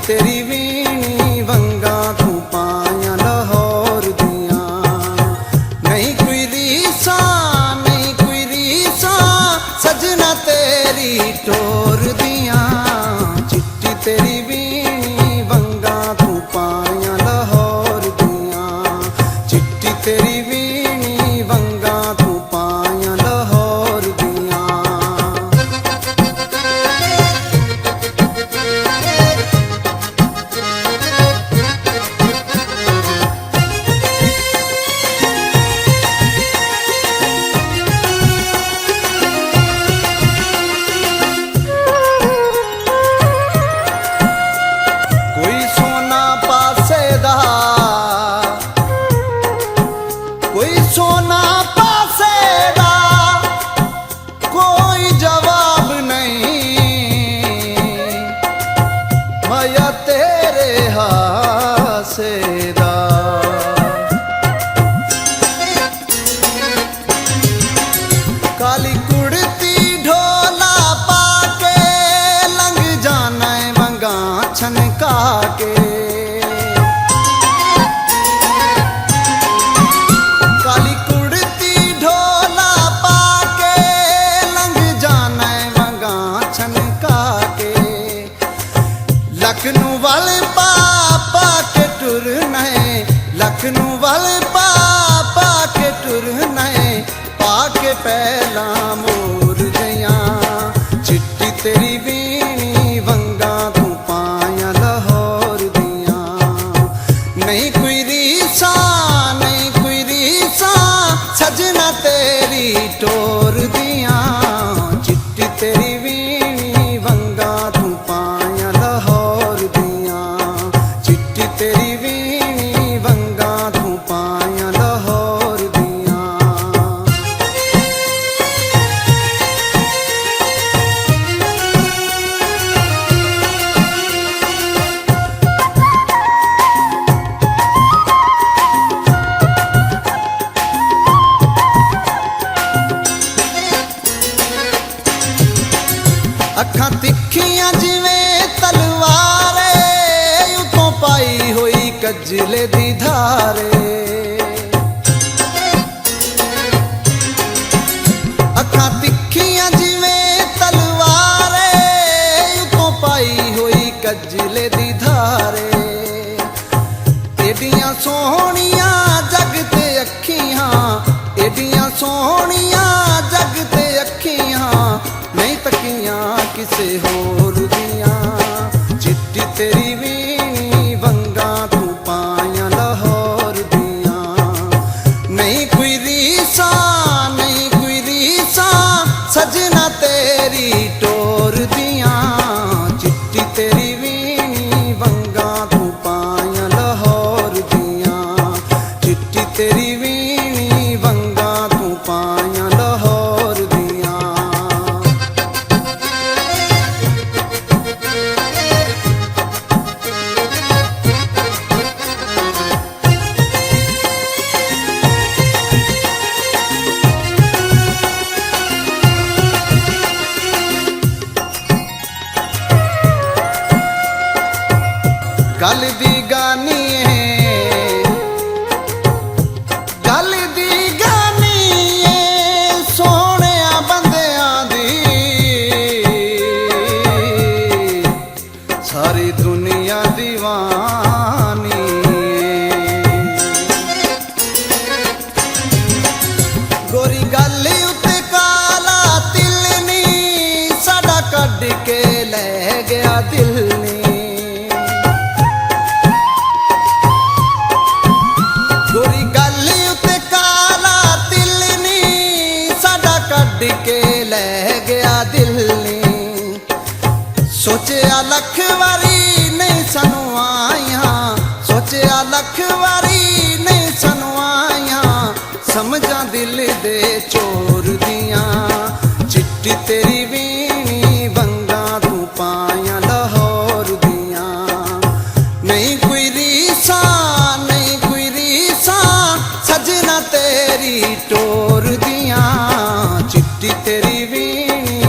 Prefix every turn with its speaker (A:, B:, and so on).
A: तेरी वीणी वंगा तू पाया लाहौर दिया। नहीं कोई रीसा नहीं कोई रीसा सजना तेरी टोर दिया। चिट्टी तेरी वीणी वंगा तू पाया लाहौर दिया। चिट्टी तेरी वीणी वंगा तू पाया लाहौर दिया। कोई सोना पासे दा कोई सोना पासे दा कोई जवाब नहीं। माया तेरे हासे दा काली कुड़ती ढोला पाके लंघ जाना है वंगा छनका के। काली कुड़ती ढोला पाके लंघ जाना है वंगा छनका के। लखनऊ वाले पापा के टुरना है लखनऊ वाले पापा के टुरना है। पाके पहला मोर गया चिट्टी तेरी वीणी वंगा तू पाया लाहौर दिया। नहीं कोई रीसा नहीं कोई रीसा सजना तेरी टोर दिया। चिट्टी तेरी वीणी वंगा तू पाया लाहौर दिया। चिट्टी तेरी वीणी वंगा तू पाया लाहौर दिया। अखां तिखियां जिवें तलवारे उतों पाई होई कजले दी धारे। अखां तिखियां जिवें तलवारे उतों पाई होई कजले दी धारे। एडियां सोहणियां जग ते अखियां एडियां सोहणियां जग ते अखियां नहीं तकियां किसे होर दिया। चिट्टी तेरी वीणी वंगा तू पाया लाहौर दिया। नहीं कोई रीसा नहीं कोई रीसा सजना तेरी टोर दिया। चिट्टी तेरी वीणी वंगा तू पाया लाहौर दिया। चिट्टी तेरी वीणी वंगा तू पाया लाहौर दिया। गल दी गानी है गल दी गानी है सोहणिया बंदियां दी। सारी दुनिया दीवानी गोरी गल उत्ते काला तिल नी साडा कढ के लै गया दिल नी। गोरी गल उत्ते काला तिल नी साडा कढ के लै गया दिल नी। सोचिया लख वारी नहीं सानू आया सोचिया लख वारी नहीं सानू आया समझां दिल दे चोर दिया। चिट्टी तेरी वीणी वंगा तू पाया लाहौर दिया। नहीं कोई रीसा नहीं कोई रीसा सजना तेरी टोर दिया। चिट्टी तेरी वीणी